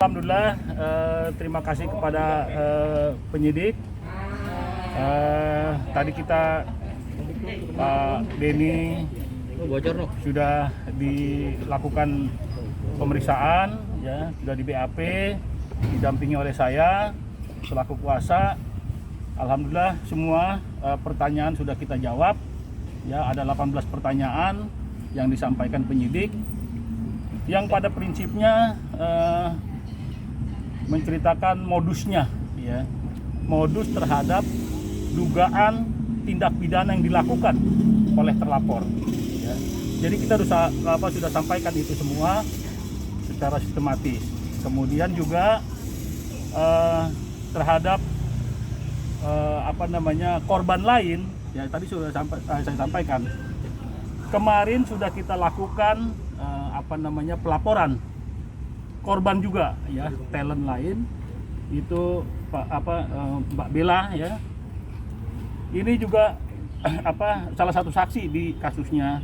Alhamdulillah, terima kasih kepada penyidik. Tadi kita Pak Denny sudah dilakukan pemeriksaan, ya, sudah di BAP, didampingi oleh saya selaku kuasa. Alhamdulillah semua pertanyaan sudah kita jawab. Ya, ada 18 pertanyaan yang disampaikan penyidik, yang pada prinsipnya menceritakan modusnya, ya, modus terhadap dugaan tindak pidana yang dilakukan oleh terlapor. Ya. Jadi kita sudah sampaikan itu semua secara sistematis. Kemudian juga terhadap korban lain, ya tadi sudah saya sampaikan. Kemarin sudah kita lakukan pelaporan korban juga, ya, talent lain itu Mbak Bella, ya. Ini juga salah satu saksi di kasusnya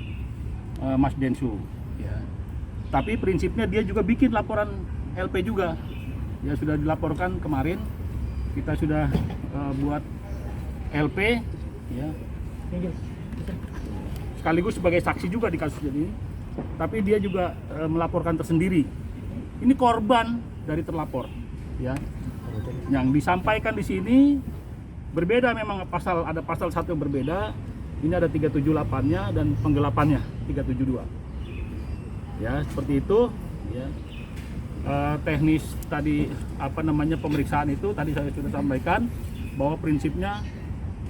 Mas Densu, ya. Tapi prinsipnya dia juga bikin laporan LP juga, ya, sudah dilaporkan kemarin. Kita sudah buat LP, ya, sekaligus sebagai saksi juga di kasus ini. Tapi dia juga melaporkan tersendiri. Ini korban dari terlapor, ya. Yang disampaikan di sini berbeda, memang ada pasal 1 yang berbeda. Ini ada 378-nya dan penggelapannya 372. Ya, seperti itu, ya. Teknis tadi pemeriksaan itu tadi saya sudah sampaikan bahwa prinsipnya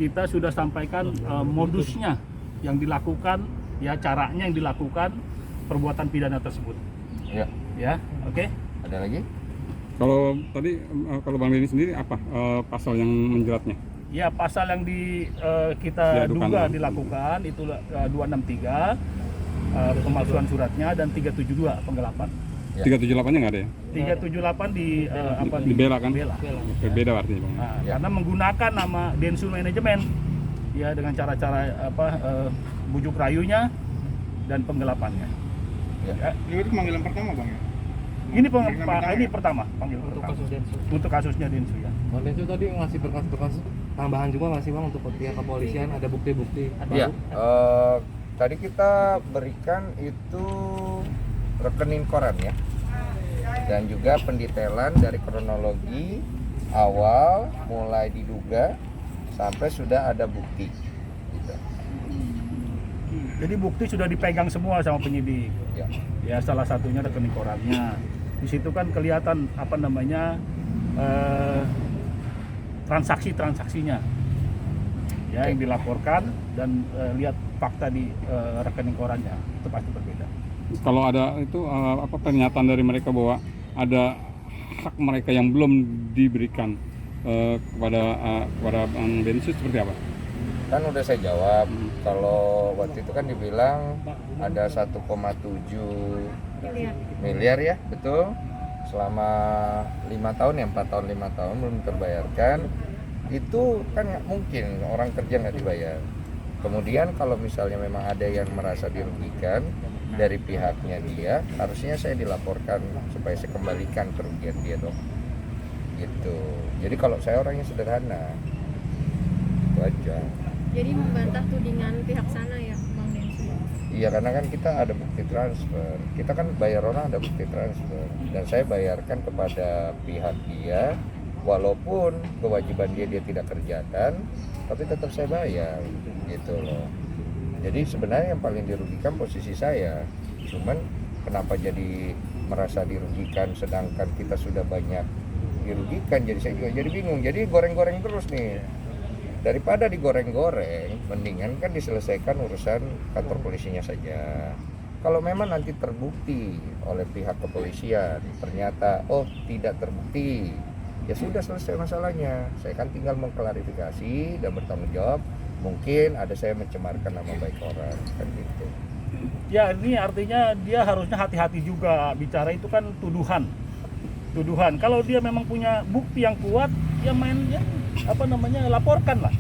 kita sudah sampaikan modusnya yang dilakukan, ya, caranya yang dilakukan perbuatan pidana tersebut. Ya. Ya, oke. Ada lagi? Kalau tadi kalau Bang Denny sendiri apa pasal yang menjeratnya? Ya, pasal yang kita duga Diadukan. dilakukan itu 263 pemalsuan suratnya dan 372 penggelapan. Ya. 378-nya nggak ada ya? 378 Di Bella kan? Bella. Berbeda artinya Bang. Nah, Ya. karena menggunakan nama Densu Manajemen, ya, dengan cara-cara bujuk rayunya dan penggelapannya. Ya. Ya. Itu panggilan pertama, Bang, ya? Ini Panggilan pertama panggil Untuk pertama. kasus Densu. Untuk kasusnya Densu, ya. Bang Densu tadi ngasih berkas-berkas tambahan juga nggak sih Bang untuk pihak kepolisian, ada bukti-bukti Ya. baru? Tadi kita berikan itu rekening koran, ya. Dan juga pendetailan dari kronologi awal mulai diduga sampai sudah ada bukti. Gitu. Jadi bukti sudah dipegang semua sama penyidik. Ya. Ya, salah satunya rekening korannya. Di situ kan kelihatan transaksi-transaksinya, ya, yang dilaporkan, dan lihat fakta di rekening korannya itu pasti berbeda. Kalau ada itu pernyataan dari mereka bahwa ada hak mereka yang belum diberikan kepada Bang Densus, seperti apa? Kan udah saya jawab. Kalau waktu itu kan dibilang ada 1,7 miliar, ya, betul. Selama 5 tahun, ya, 4 tahun 5 tahun belum terbayarkan. Itu kan nggak mungkin orang kerja nggak dibayar. Kemudian kalau misalnya memang ada yang merasa dirugikan dari pihaknya dia, harusnya saya dilaporkan supaya saya kembalikan kerugian dia dong. Gitu. Jadi kalau saya orangnya sederhana, itu aja. Jadi membantah tudingan pihak sana, ya, Bang Densu? Iya, karena kan kita ada bukti transfer. Kita kan bayar orang ada bukti transfer. Dan saya bayarkan kepada pihak dia, walaupun kewajiban dia tidak kerjakan, tapi tetap saya bayar, gitu loh. Jadi sebenarnya yang paling dirugikan posisi saya. Cuman kenapa jadi merasa dirugikan sedangkan kita sudah banyak dirugikan, jadi saya juga jadi bingung. Jadi goreng-goreng terus nih. Daripada digoreng-goreng, mendingan kan diselesaikan urusan kantor polisinya saja. Kalau memang nanti terbukti oleh pihak kepolisian, ternyata tidak terbukti, ya sudah selesai masalahnya. Saya kan tinggal mengklarifikasi dan bertanggung jawab. Mungkin ada saya mencemarkan nama baik orang, kan gitu. Ya, ini artinya dia harusnya hati-hati juga bicara, itu kan tuduhan. Kalau dia memang punya bukti yang kuat, ya laporkan lah.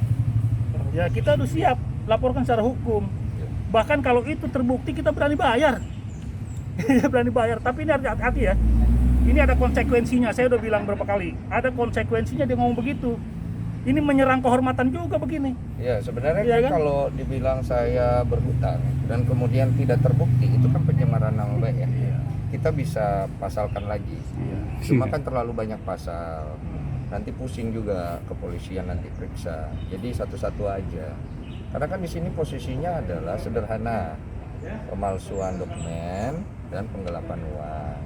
Ya, kita harus siap laporkan secara hukum. Bahkan kalau itu terbukti kita berani bayar. Ya, berani bayar, tapi ini hati-hati, ya. Ini ada konsekuensinya, saya udah bilang berapa kali. Ada konsekuensinya dia ngomong begitu. Ini menyerang kehormatan juga begini. Ya sebenarnya Iya kan kan? kalau dibilang saya berhutang dan kemudian tidak terbukti itu kan pencemaran nama baik ya. Kita bisa pasalkan lagi. Cuma kan terlalu banyak pasal. Nanti pusing juga kepolisian nanti periksa. Jadi satu-satu aja. Karena kan di sini posisinya adalah sederhana. Pemalsuan dokumen dan penggelapan uang.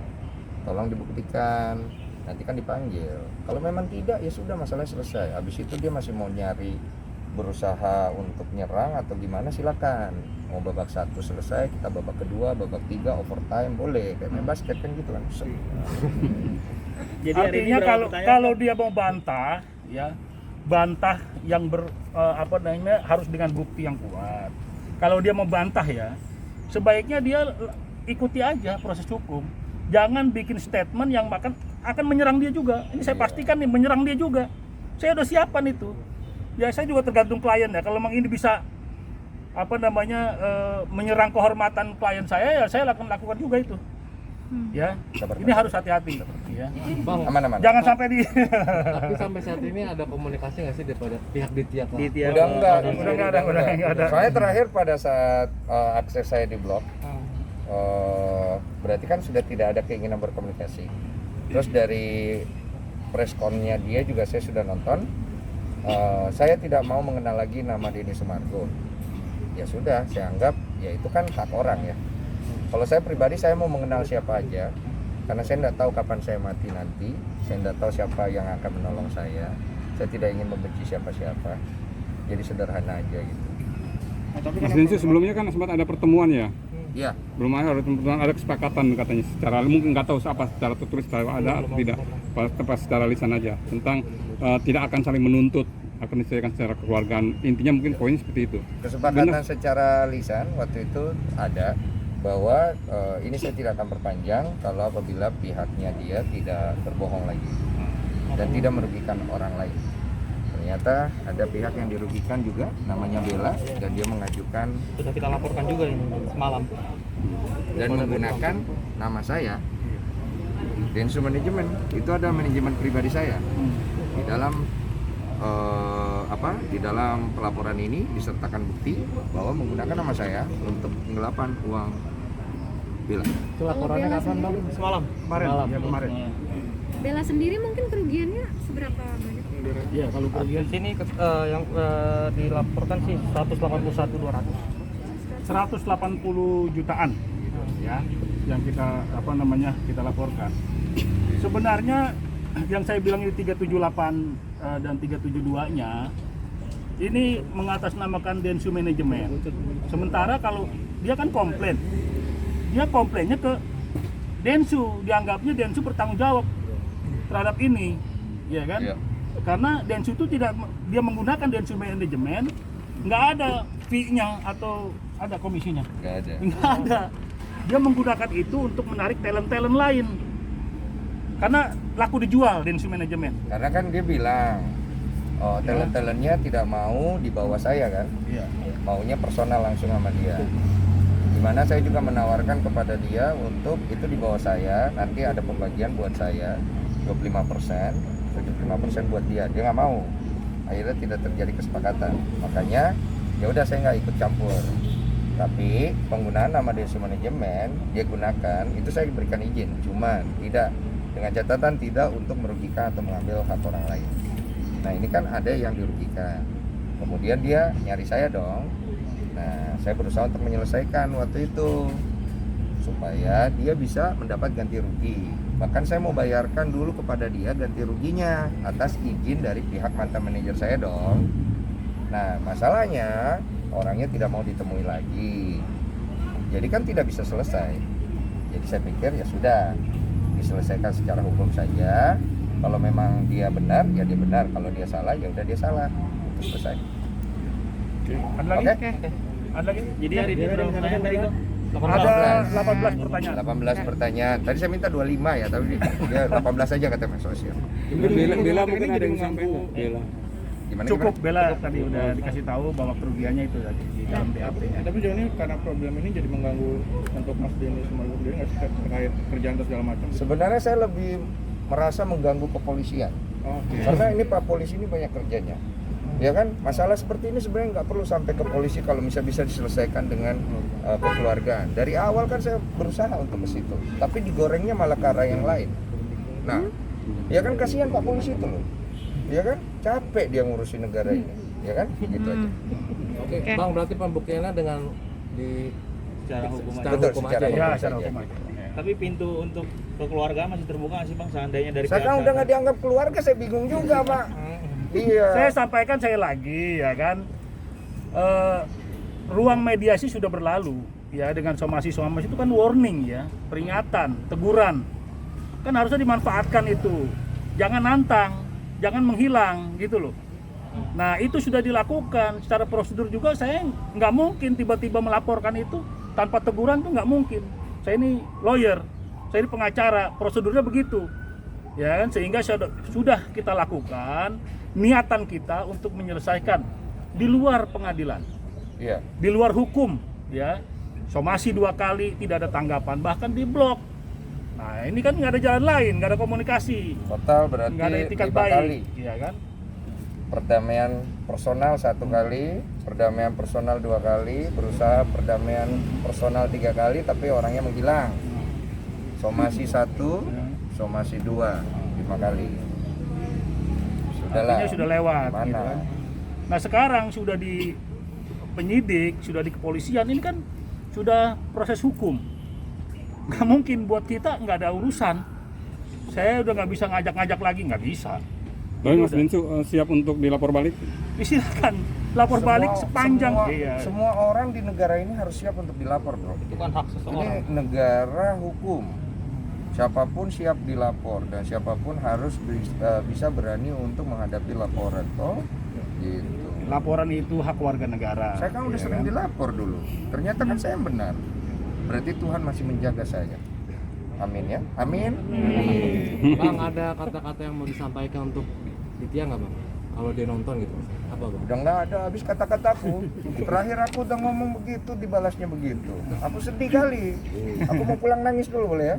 Tolong dibuktikan. Nanti kan dipanggil. Kalau memang tidak ya sudah masalah selesai. Habis itu dia masih mau nyari berusaha untuk nyerang atau gimana silakan. Mau babak 1 selesai, kita babak kedua, babak 3 overtime boleh. Kayak main basket kan gitu kan. Jadi hari ini Artinya berapa kalau pertanyaan, kalau Pak? dia mau bantah, ya bantah yang harus dengan bukti yang kuat. Kalau dia mau bantah ya, sebaiknya dia ikuti aja proses hukum. Jangan bikin statement yang akan menyerang dia juga. Ini saya pastikan nih menyerang dia juga. Saya udah siapan itu. Ya saya juga tergantung klien ya. Kalau memang ini bisa menyerang kehormatan klien saya, ya saya lakukan juga itu. Ya, ini harus hati-hati. Ya. Bang, Aman-aman. Jangan sampai di tapi sampai saat ini ada komunikasi nggak sih daripada pihak Ditya Pak? Ditya. Udah enggak, Udah nggak ada. Soalnya terakhir pada saat akses saya di blok, berarti kan sudah tidak ada keinginan berkomunikasi. Terus dari preskonnya dia juga saya sudah nonton. Saya tidak mau mengenal lagi nama Denny Sumargo. Ya sudah, saya anggap ya itu kan hak orang ya. Kalau saya pribadi saya mau mengenal siapa aja, karena saya tidak tahu kapan saya mati nanti. Saya tidak tahu siapa yang akan menolong saya. Saya tidak ingin membenci siapa-siapa. Jadi sederhana aja gitu. Mas Densu sebelumnya kan sempat ada pertemuan ya. Ya, Belum ada kesepakatan katanya secara mungkin nggak tahu apa secara tertulis ada atau tidak, pas secara lisan aja tentang tidak akan saling menuntut, akan diselesaikan secara kekeluargaan. Intinya mungkin poin seperti itu. kesepakatan Benar. secara lisan waktu itu ada bahwa ini saya tidak akan perpanjang kalau apabila pihaknya dia tidak berbohong lagi dan tidak merugikan orang lain. Ternyata ada pihak yang dirugikan juga, namanya Bella, dan dia mengajukan Sudah kita laporkan juga ini semalam. dan menggunakan nama saya. Densu Manajemen itu ada manajemen pribadi saya di dalam di dalam pelaporan ini disertakan bukti bahwa menggunakan nama saya untuk penggelapan uang Bella. Itu laporannya kapan Bang? Semalam. Semalam. Ya kemarin. Bella sendiri mungkin kerugiannya seberapa banyak? Ya kalau Di kerugian sini yang dilaporkan sih 181.200. 180 jutaan ya yang kita kita laporkan. Sebenarnya yang saya bilang ini 378 dan 372-nya ini mengatasnamakan Densu Manajemen. Sementara kalau dia kan komplain. Dia komplainnya ke Densu, dianggapnya Densu bertanggung jawab terhadap ini, ya kan? Iya. Karena Densu itu tidak, dia menggunakan Densu Manajemen, nggak ada fee-nya atau ada komisinya, Nggak ada. nggak ada. Dia menggunakan itu untuk menarik talent-talent lain, karena laku dijual Densu Manajemen. Karena kan dia bilang, talent-talentnya tidak mau di bawah saya kan, Iya. maunya personal langsung sama dia. Dimana saya juga menawarkan kepada dia untuk itu di bawah saya, nanti ada pembagian buat saya 25%, 75% buat dia. Dia nggak mau. Akhirnya tidak terjadi kesepakatan. Makanya ya udah saya nggak ikut campur. Tapi penggunaan nama Densu Manajemen dia gunakan itu saya berikan izin, cuman tidak dengan catatan tidak untuk merugikan atau mengambil hak orang lain. Nah ini kan ada yang dirugikan. Kemudian dia nyari saya dong. Nah saya berusaha untuk menyelesaikan waktu itu supaya dia bisa mendapat ganti rugi. Bahkan saya mau bayarkan dulu kepada dia ganti ruginya atas izin dari pihak mantan manajer saya dong. Nah masalahnya orangnya tidak mau ditemui lagi. Jadi kan tidak bisa selesai. Jadi saya pikir ya sudah diselesaikan secara hukum saja. Kalau memang dia benar ya dia benar. Kalau dia salah ya udah dia salah. Itu selesai. Ada lagi? Oke. Ada lagi? Jadi hari ini berapa pertanyaan tadi Bang? Ada 18 pertanyaan. 18 pertanyaan. Tadi saya minta 25 ya, tapi dia 18 aja kata Mas Sosial. Bella mungkin ada yang sampaikan. Bella. Gimana? Cukup Bella tadi udah dikasih tahu bahwa kerugiannya itu tadi di dalam BAP-nya. Tapi jauh ini karena problem ini jadi mengganggu untuk Mas Denny Sumargo sendiri nggak sih terkait kerjaan dan segala macam? Sebenarnya saya lebih merasa mengganggu kepolisian. Oke. Karena ini Pak Polisi ini banyak kerjanya. Ya kan, masalah seperti ini sebenarnya nggak perlu sampai ke polisi kalau bisa diselesaikan dengan kekeluargaan. Dari awal kan saya berusaha untuk ke situ, tapi digorengnya malah ke arah yang lain. Nah, ya kan kasihan Pak Polisi itu loh. Ya kan, capek dia ngurusin negara ini. Ya kan, gitu aja. Oke, Bang, berarti pembuktiannya dengan di Secara hukum aja. secara Betul, hukum secara aja ya. Ya, hukum secara saja. hukum aja. Tapi pintu untuk kekeluargaan masih terbuka nggak sih Bang, seandainya dari Saya pihak kan udah sana? nggak dianggap keluarga, saya bingung juga Pak. Iya. Saya sampaikan saya lagi ya kan, ruang mediasi sudah berlalu ya, dengan somasi itu kan warning ya, peringatan, teguran, kan harusnya dimanfaatkan itu, jangan nantang, jangan menghilang gitu loh. Nah itu sudah dilakukan secara prosedur juga. Saya nggak mungkin tiba-tiba melaporkan itu tanpa teguran, tuh nggak mungkin. Saya ini lawyer, saya ini pengacara, prosedurnya begitu ya kan, sehingga sudah kita lakukan niatan kita untuk menyelesaikan di luar pengadilan, Iya. di luar hukum ya. Somasi 2 kali tidak ada tanggapan, bahkan di blok. Nah ini kan nggak ada jalan lain, nggak ada komunikasi, Total berarti nggak ada etikat 5 baik kali. ya kan. Perdamaian personal 1 kali, perdamaian personal 2 kali, berusaha perdamaian personal 3 kali, tapi orangnya menghilang. Somasi 1, somasi 2, 5 kali. Sudahlah. Artinya sudah lewat Mana? gitu kan. Nah sekarang sudah di penyidik, sudah di kepolisian, ini kan sudah proses hukum. Nggak mungkin buat kita nggak ada urusan. Saya udah nggak bisa ngajak-ngajak lagi, nggak bisa. Tapi Mas Udah. Binsu siap untuk dilapor balik? Silakan lapor balik sepanjang. Iya. Semua orang di negara ini harus siap untuk dilapor, bro. Itu kan hak Ini seseorang. negara hukum. Siapapun siap dilapor dan siapapun harus bisa berani untuk menghadapi laporan, toh gitu. Laporan itu hak warga negara. Saya kan udah ya sering dilapor dulu. Ternyata kan saya yang benar. Berarti Tuhan masih menjaga saya. Amin ya. Amin. Bang, ada kata-kata yang mau disampaikan untuk Ditya nggak Bang? Kalau dia nonton gitu, apa Bang? Udah nggak ada habis kata-kataku. Terakhir aku udah ngomong begitu, dibalasnya begitu. Aku sedih kali. Aku mau pulang nangis dulu boleh ya?